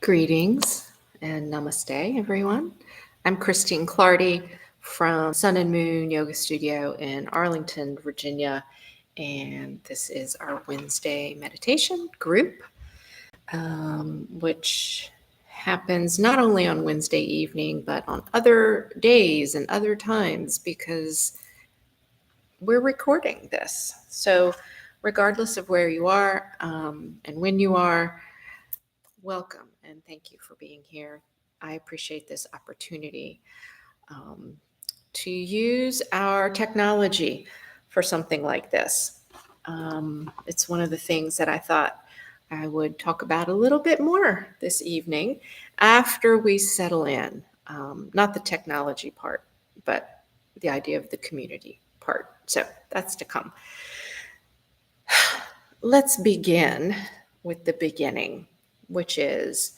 Greetings and namaste, everyone. I'm Christine Clardy from Sun and Moon Yoga Studio in Arlington, Virginia, and this is our Wednesday meditation group, which happens not only on Wednesday evening, but on other days and other times because we're recording this. So, regardless of where you are and when you are, welcome and thank you for being here. I appreciate this opportunity um, to use our technology for something like this. It's one of the things that I thought I would talk about a little bit more this evening after we settle in. Not the technology part, but the idea of the community part. So that's to come. Let's begin with the beginning, which is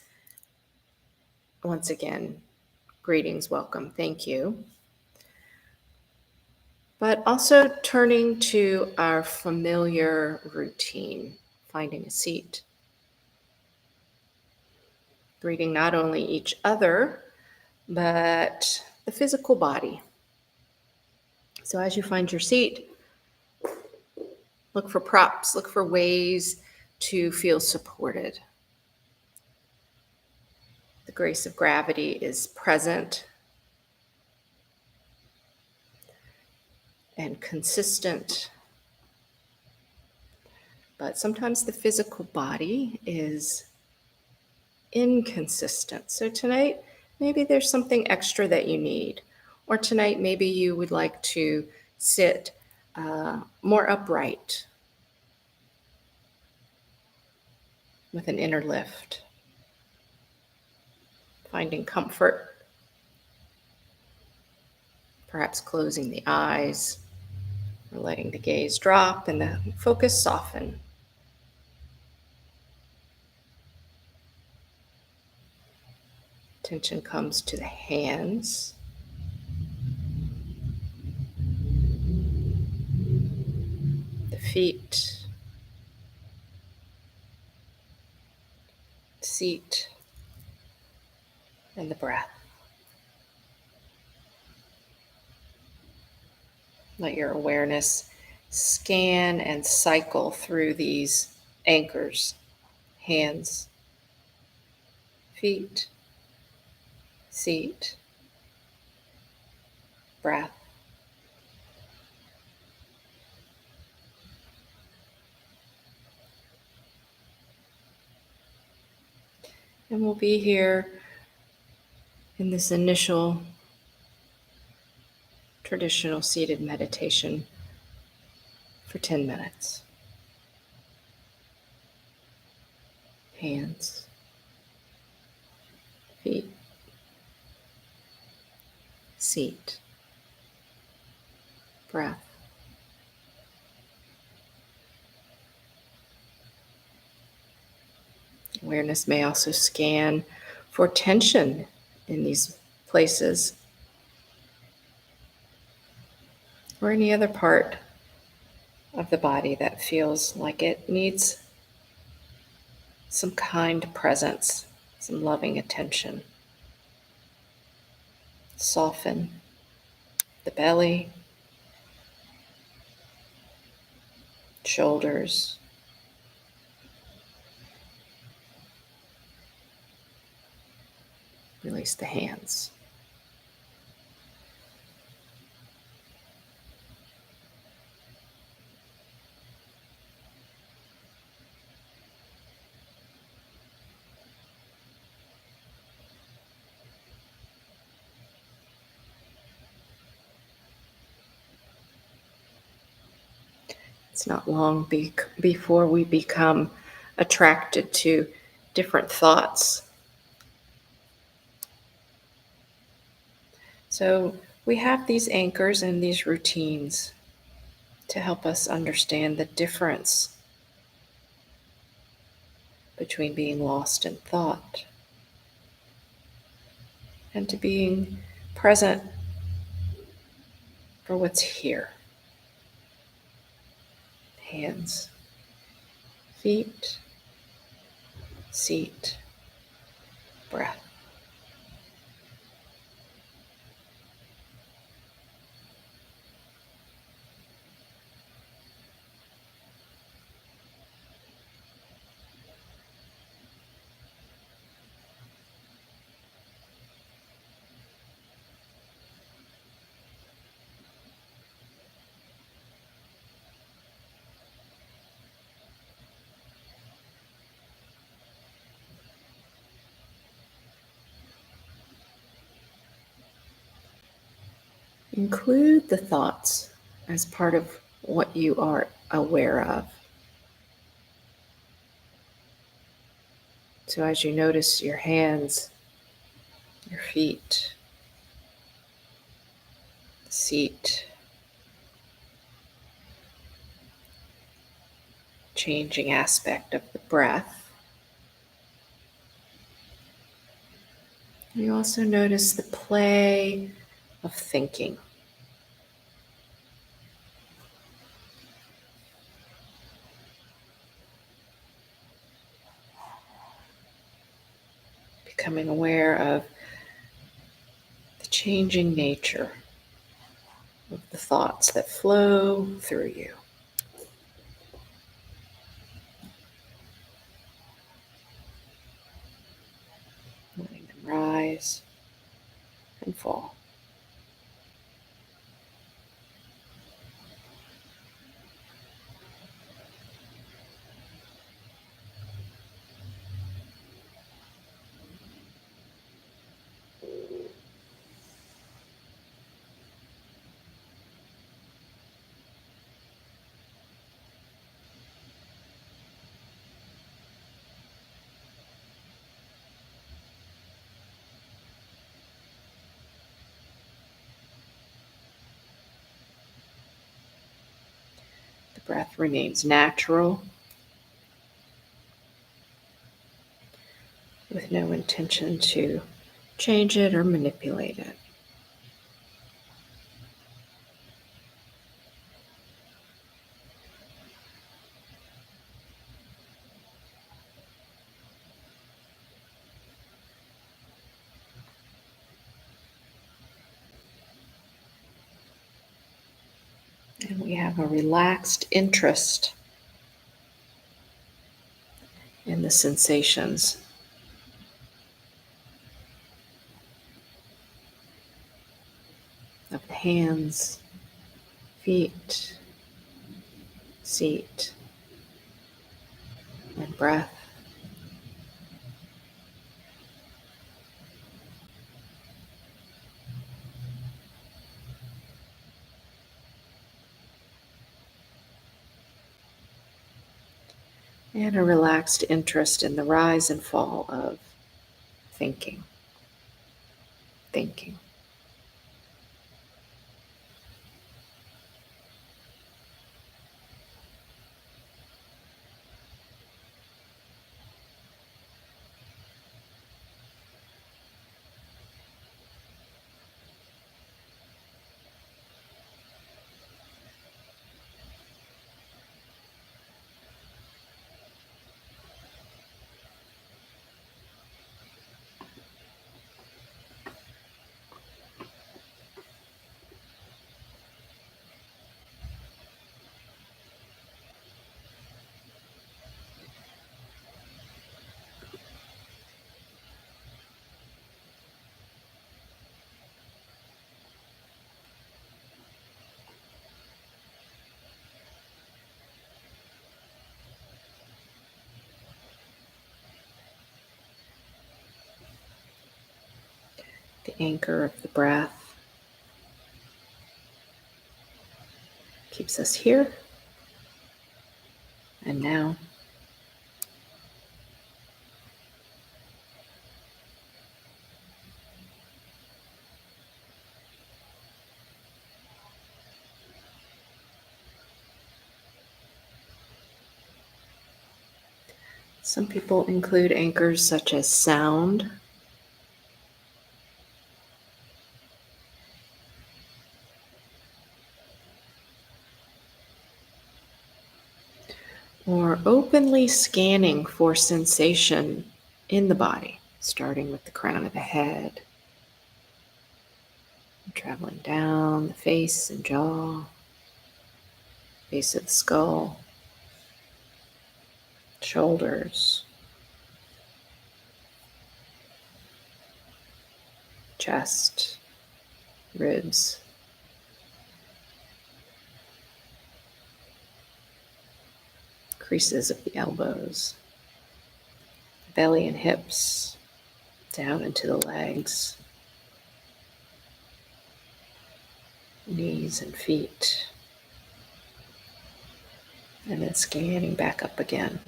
once again, greetings, welcome, thank you. But also turning to our familiar routine, finding a seat, greeting not only each other, but the physical body. So as you find your seat, look for props, look for ways to feel supported. The grace of gravity is present and consistent. But sometimes the physical body is inconsistent. So tonight, maybe there's something extra that you need. Or tonight, maybe you would like to sit more upright with an inner lift, finding comfort, perhaps closing the eyes or letting the gaze drop and the focus soften. Attention comes to the hands, the feet, seat, and the breath. Let your awareness scan and cycle through these anchors, hands, feet, seat, breath. And we'll be here in this initial traditional seated meditation for 10 minutes. Hands, feet, seat, breath. Awareness may also scan for tension in these places or any other part of the body that feels like it needs some kind presence, some loving attention. Soften the belly, shoulders, release the hands. It's not long before we become attracted to different thoughts. So we have these anchors and these routines to help us understand the difference between being lost in thought and to being present for what's here. Hands, feet, seat, breath. Include the thoughts as part of what you are aware of. So as you notice your hands, your feet, the seat, changing aspect of the breath, you also notice the play of thinking. Becoming aware of the changing nature of the thoughts that flow through you. Letting them rise and fall. The breath remains natural, with no intention to change it or manipulate it. And we have a relaxed interest in the sensations of the hands, feet, seat, and breath. And a relaxed interest in the rise and fall of thinking. Thinking. The anchor of the breath keeps us here and now. Some people include anchors such as sound, or openly scanning for sensation in the body. starting with the crown of the head, traveling down the face and jaw, base of the skull, shoulders, chest, ribs, creases of the elbows, belly and hips, down into the legs, knees and feet, and then scanning back up again.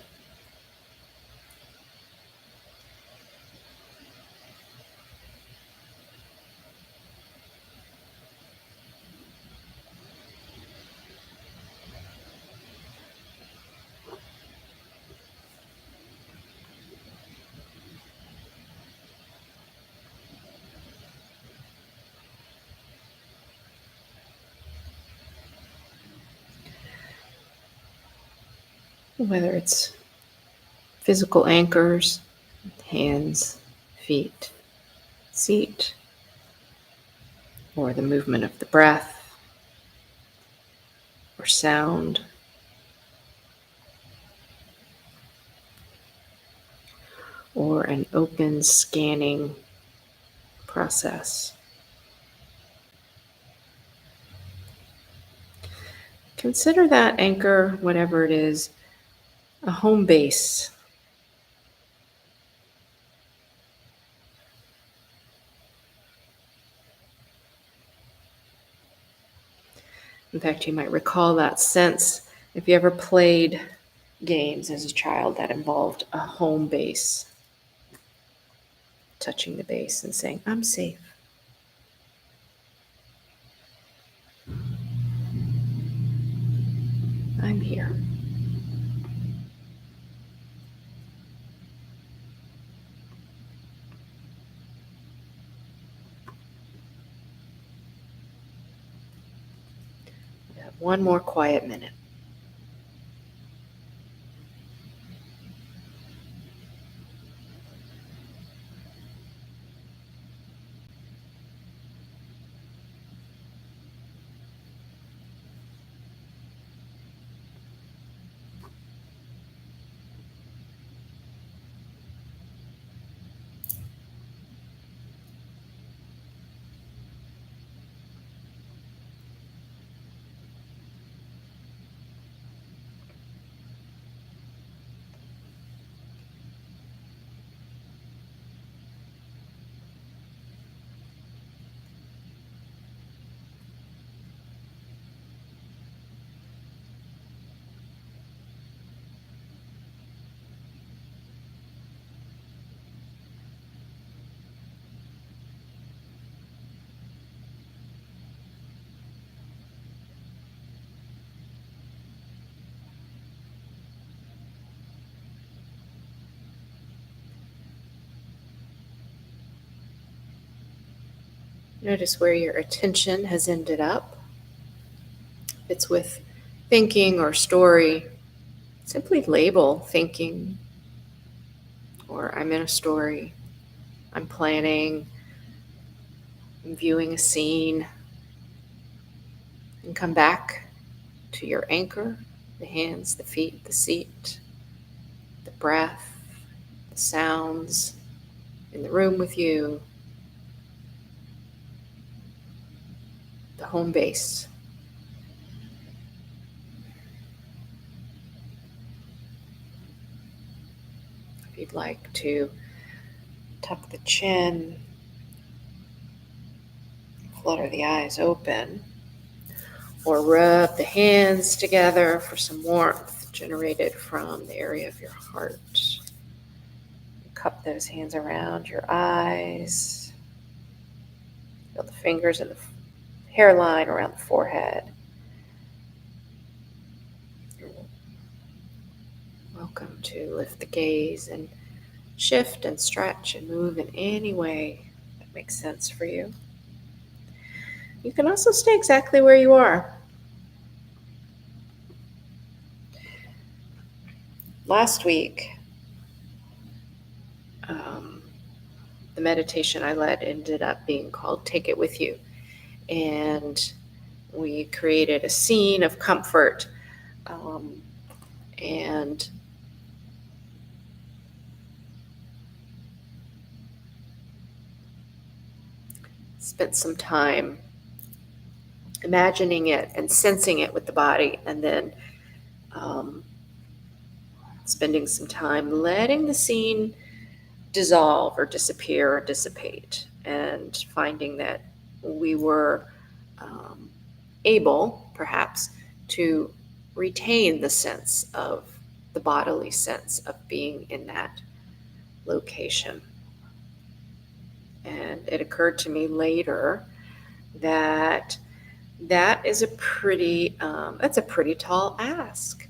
Whether it's physical anchors, hands, feet, seat, or the movement of the breath, or sound, or an open scanning process. Consider that anchor, whatever it is, a home base. In fact, you might recall that sense if you ever played games as a child that involved a home base, touching the base and saying, I'm safe. I'm here. We have one more quiet minute. Notice where your attention has ended up. If it's with thinking or story, simply label thinking, or I'm in a story, I'm planning, I'm viewing a scene, and come back to your anchor, the hands, the feet, the seat, the breath, the sounds in the room with you, the home base. If you'd like to tuck the chin, flutter the eyes open, or rub the hands together for some warmth generated from the area of your heart. Cup those hands around your eyes. Feel the fingers in the hairline around the forehead. You're welcome to lift the gaze and shift and stretch and move in any way that makes sense for you. You can also stay exactly where you are. Last week, the meditation I led ended up being called Take It With You. And we created a scene of comfort, and spent some time imagining it and sensing it with the body, and then spending some time letting the scene dissolve or disappear or dissipate, and finding that we were able, perhaps, to retain the sense of the bodily sense of being in that location. And it occurred to me later that that is that's a pretty tall ask,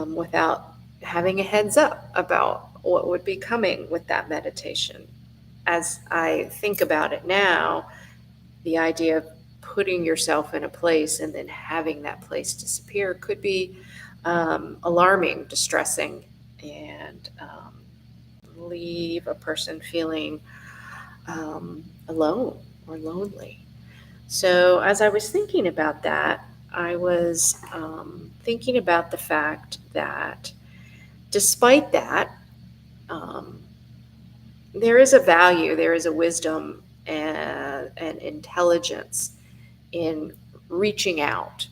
without having a heads up about what would be coming with that meditation. As I think about it now, the idea of putting yourself in a place and then having that place disappear could be alarming, distressing, and leave a person feeling alone or lonely. So, as I was thinking about that, I was thinking about the fact that despite that, um, there is a value, there is a wisdom and intelligence in reaching out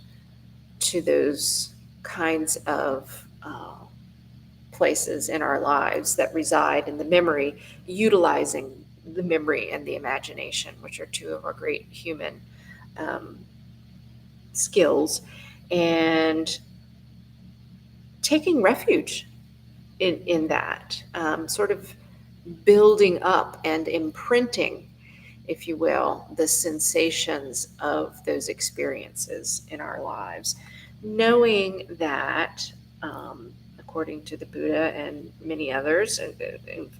to those kinds of places in our lives that reside in the memory, utilizing the memory and the imagination, which are two of our great human um, skills, and taking refuge in that, sort of building up and imprinting, if you will, the sensations of those experiences in our lives, knowing that, according to the Buddha and many others, and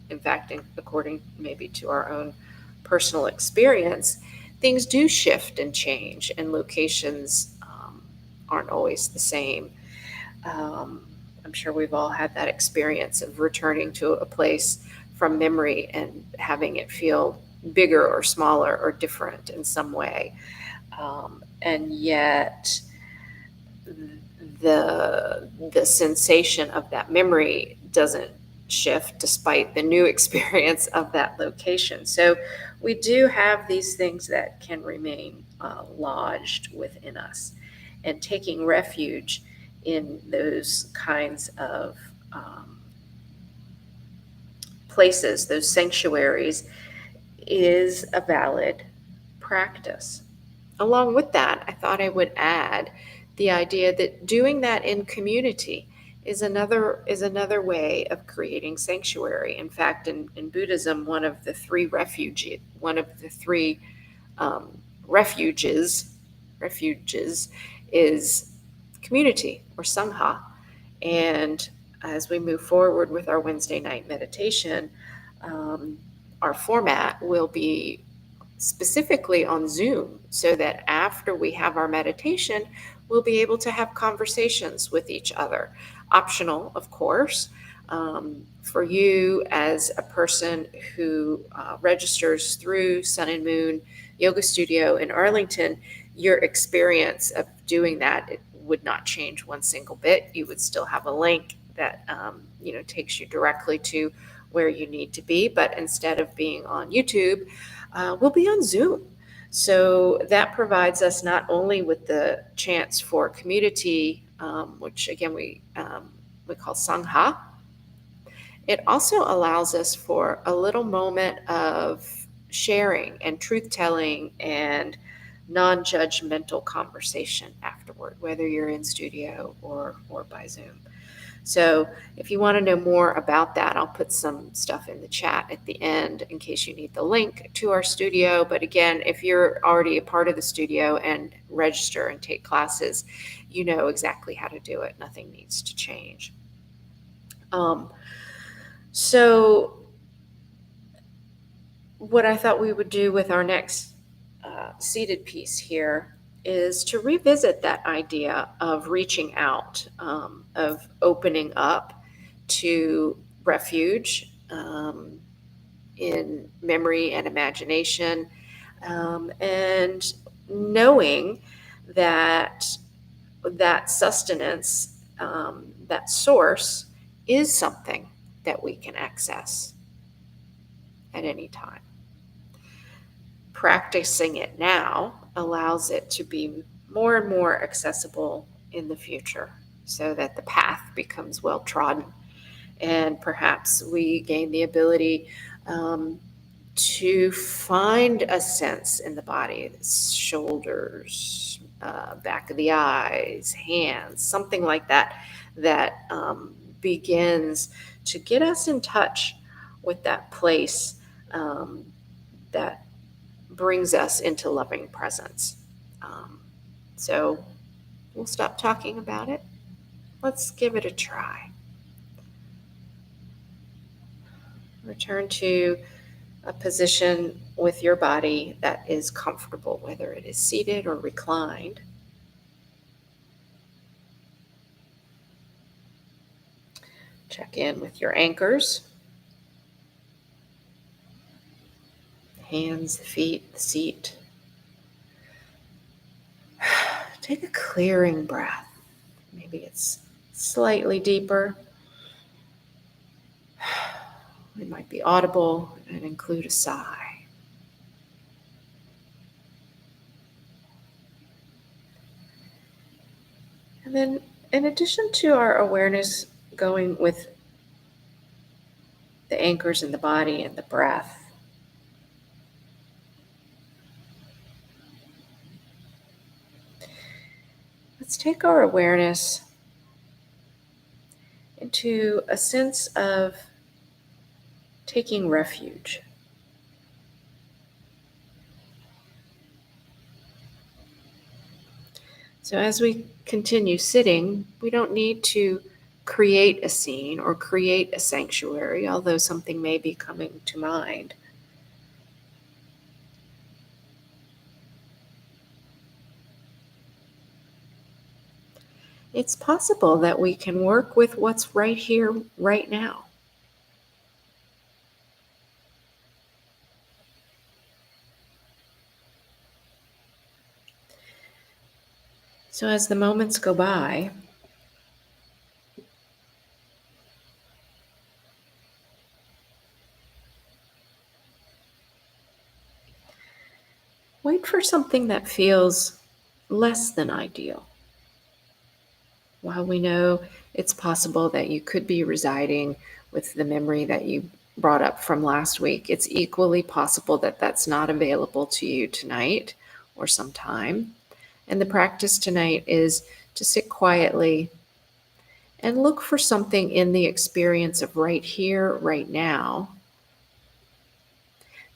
in fact, according maybe to our own personal experience, things do shift and change, and locations aren't always the same. Um, I'm sure we've all had that experience of returning to a place from memory and having it feel bigger or smaller or different in some way. And yet, the sensation of that memory doesn't shift despite the new experience of that location. So we do have these things that can remain lodged within us, and taking refuge in those kinds of places, those sanctuaries, is a valid practice. Along with that, I thought I would add the idea that doing that in community is another way of creating sanctuary. In fact, in Buddhism, one of the three refuges is community or sangha. And as we move forward with our Wednesday night meditation, our format will be specifically on Zoom, so that after we have our meditation, we'll be able to have conversations with each other. Optional, of course, for you as a person who registers through Sun and Moon Yoga Studio in Arlington, your experience of doing that, it would not change one single bit. You would still have a link that takes you directly to where you need to be, but instead of being on YouTube, we'll be on Zoom. So that provides us not only with the chance for community, which again we call Sangha. It also allows us for a little moment of sharing and truth telling and non-judgmental conversation afterward, whether you're in studio or by Zoom. So if you want to know more about that, I'll put some stuff in the chat at the end in case you need the link to our studio. But again, if you're already a part of the studio and register and take classes, you know exactly how to do it. Nothing needs to change. So what I thought we would do with our next seated piece here is to revisit that idea of reaching out, of opening up to refuge, in memory and imagination, and knowing that that sustenance, that source, is something that we can access at any time. Practicing it now allows it to be more and more accessible in the future so that the path becomes well trodden, and perhaps we gain the ability to find a sense in the body, shoulders, back of the eyes, hands, something like that, that begins to get us in touch with that place, that brings us into loving presence. Um, so we'll stop talking about it. Let's give it a try. Return to a position with your body that is comfortable, whether it is seated or reclined. Check in with your anchors, hands, the feet, the seat. Take a clearing breath. Maybe it's slightly deeper. It might be audible and include a sigh. And then, in addition to our awareness going with the anchors in the body and the breath, let's take our awareness into a sense of taking refuge. So as we continue sitting, we don't need to create a scene or create a sanctuary, although something may be coming to mind. It's possible that we can work with what's right here, right now. So as the moments go by, wait for something that feels less than ideal. While we know it's possible that you could be residing with the memory that you brought up from last week, it's equally possible that that's not available to you tonight or sometime. And the practice tonight is to sit quietly and look for something in the experience of right here, right now,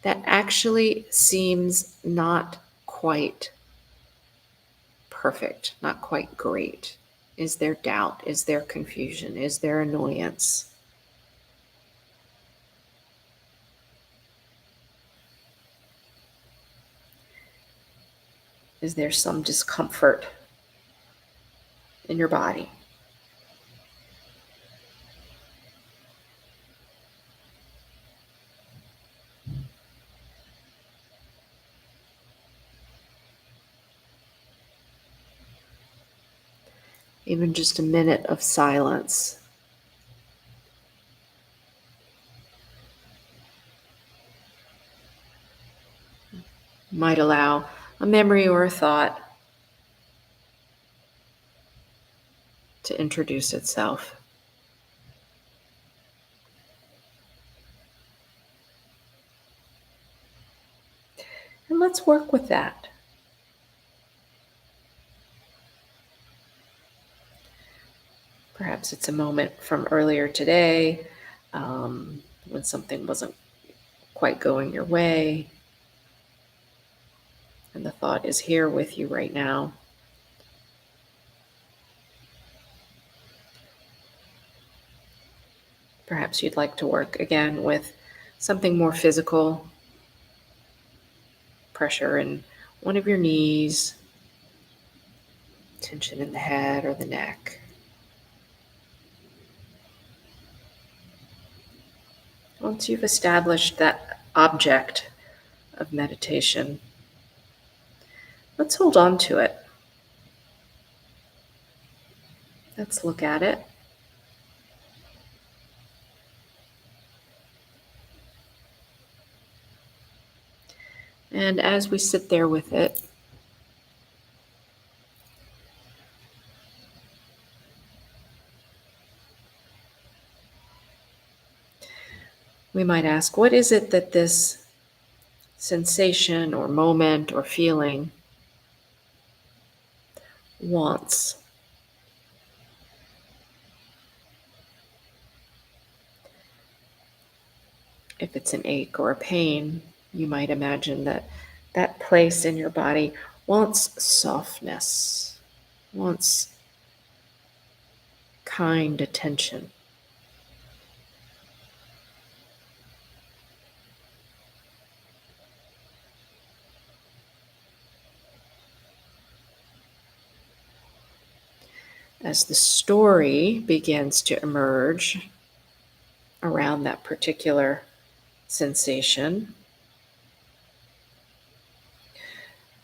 that actually seems not quite perfect, not quite great. Is there doubt? Is there confusion? Is there annoyance? Is there some discomfort in your body? Even just a minute of silence might allow a memory or a thought to introduce itself. And let's work with that. Perhaps it's a moment from earlier today, when something wasn't quite going your way, and the thought is here with you right now. Perhaps you'd like to work again with something more physical, pressure in one of your knees, tension in the head or the neck. Once you've established that object of meditation, let's hold on to it. Let's look at it. And as we sit there with it, we might ask, what is it that this sensation or moment or feeling wants? If it's an ache or a pain, you might imagine that that place in your body wants softness, wants kind attention. As the story begins to emerge around that particular sensation,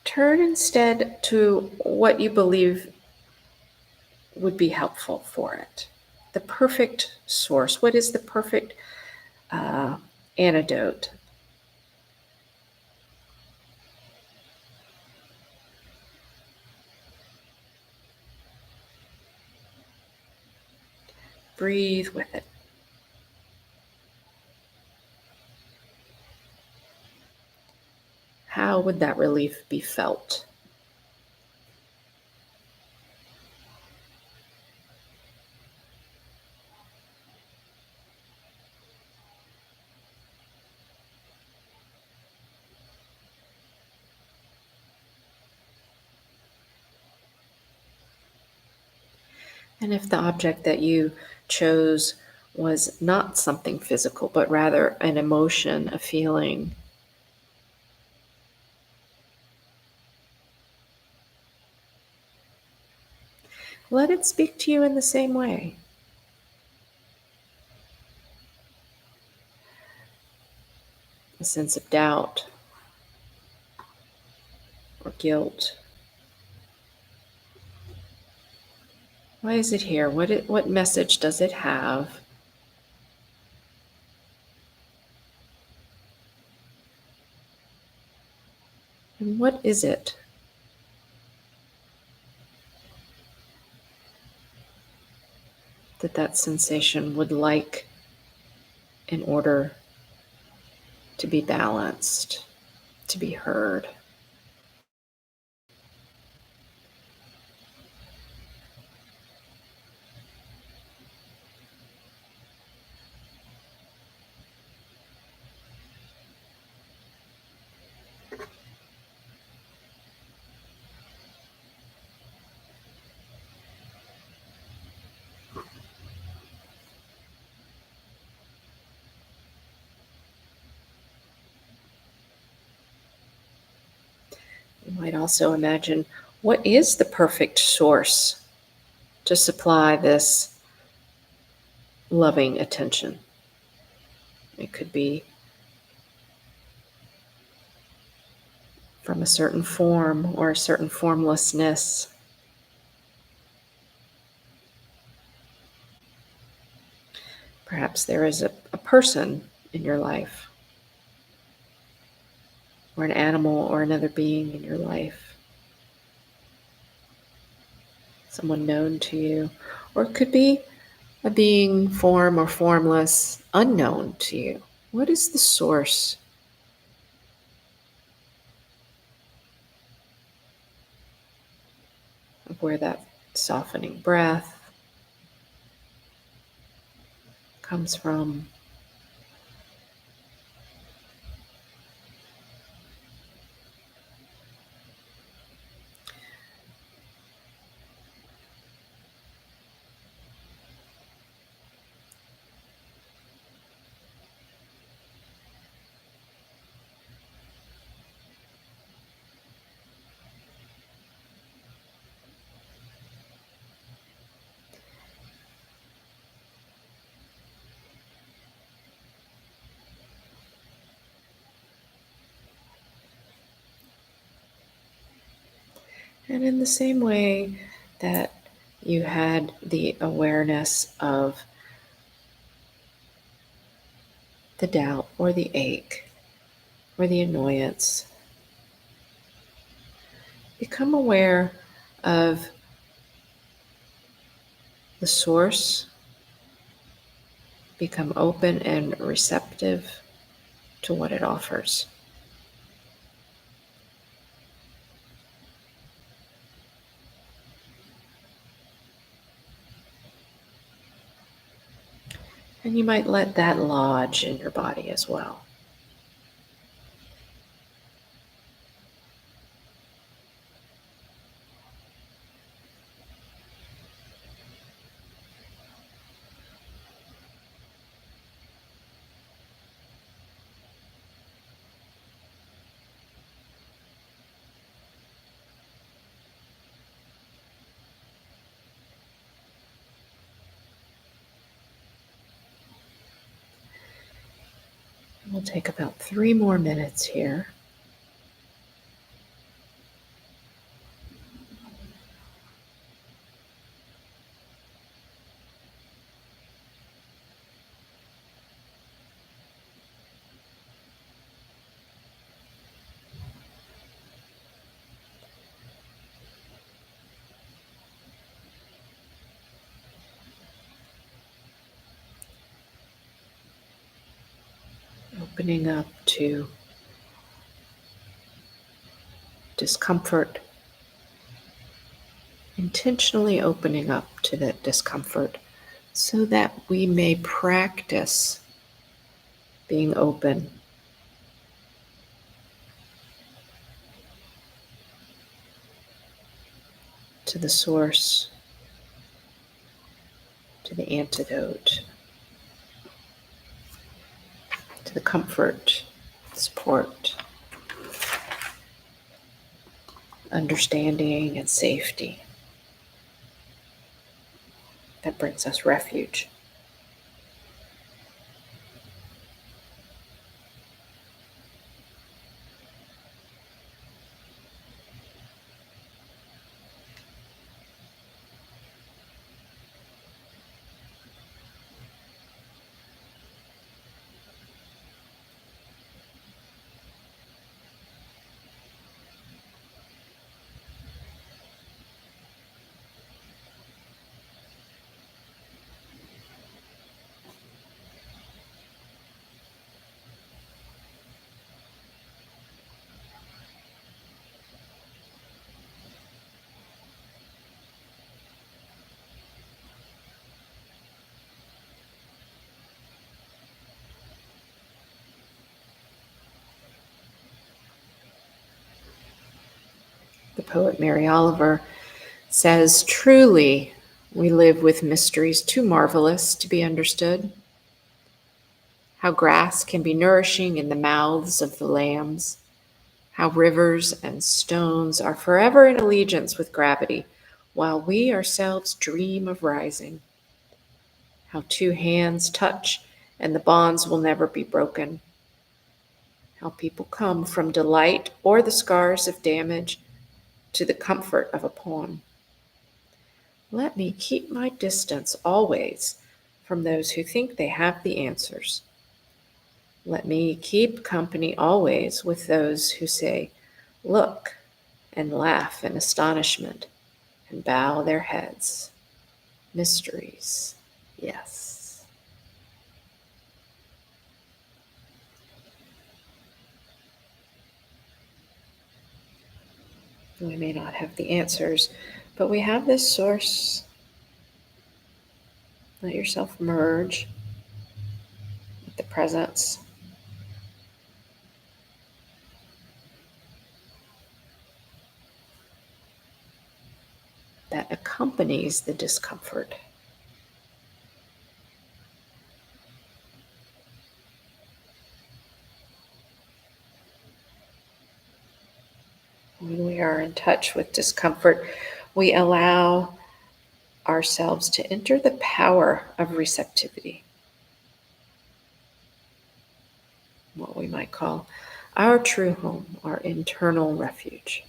turn instead to what you believe would be helpful for it. The perfect source. What is the perfect antidote? Breathe with it. How would that relief be felt? And if the object that you chose was not something physical, but rather an emotion, a feeling, let it speak to you in the same way. A sense of doubt or guilt. Why is it here? What message does it have? And what is it that that sensation would like in order to be balanced, to be heard? You might also imagine, what is the perfect source to supply this loving attention? It could be from a certain form or a certain formlessness. Perhaps there is a person in your life, or an animal or another being in your life, someone known to you, or it could be a being, form or formless, unknown to you. What is the source of where that softening breath comes from? And in the same way that you had the awareness of the doubt or the ache or the annoyance, become aware of the source, become open and receptive to what it offers. And you might let that lodge in your body as well. We'll take about 3 more minutes here. Opening up to discomfort, intentionally opening up to that discomfort so that we may practice being open to the source, to the antidote, to the comfort, support, understanding, and safety that brings us refuge. The poet Mary Oliver says, "Truly, we live with mysteries too marvelous to be understood. How grass can be nourishing in the mouths of the lambs, how rivers and stones are forever in allegiance with gravity, while we ourselves dream of rising. How two hands touch and the bonds will never be broken. How people come from delight or the scars of damage to the comfort of a poem. Let me keep my distance always from those who think they have the answers. Let me keep company always with those who say, 'Look,' and laugh in astonishment and bow their heads. Mysteries, yes." We may not have the answers, but we have this source. Let yourself merge with the presence that accompanies the discomfort. When we are in touch with discomfort, we allow ourselves to enter the power of receptivity, what we might call our true home, our internal refuge.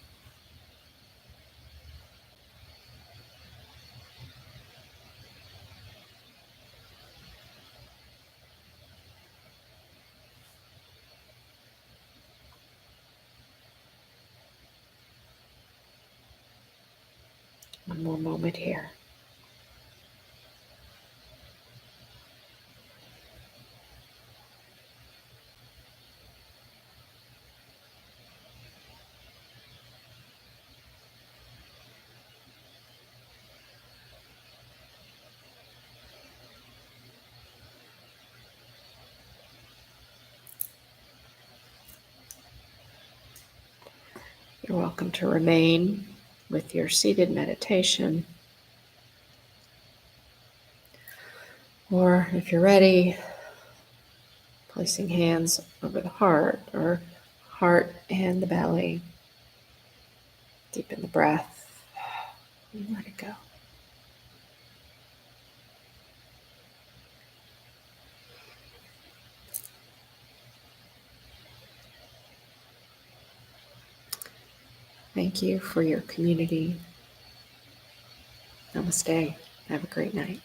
One more moment here. You're welcome to remain with your seated meditation. Or if you're ready, placing hands over the heart or heart and the belly. Deepen the breath and let it go. Thank you for your community. Namaste. Have a great night.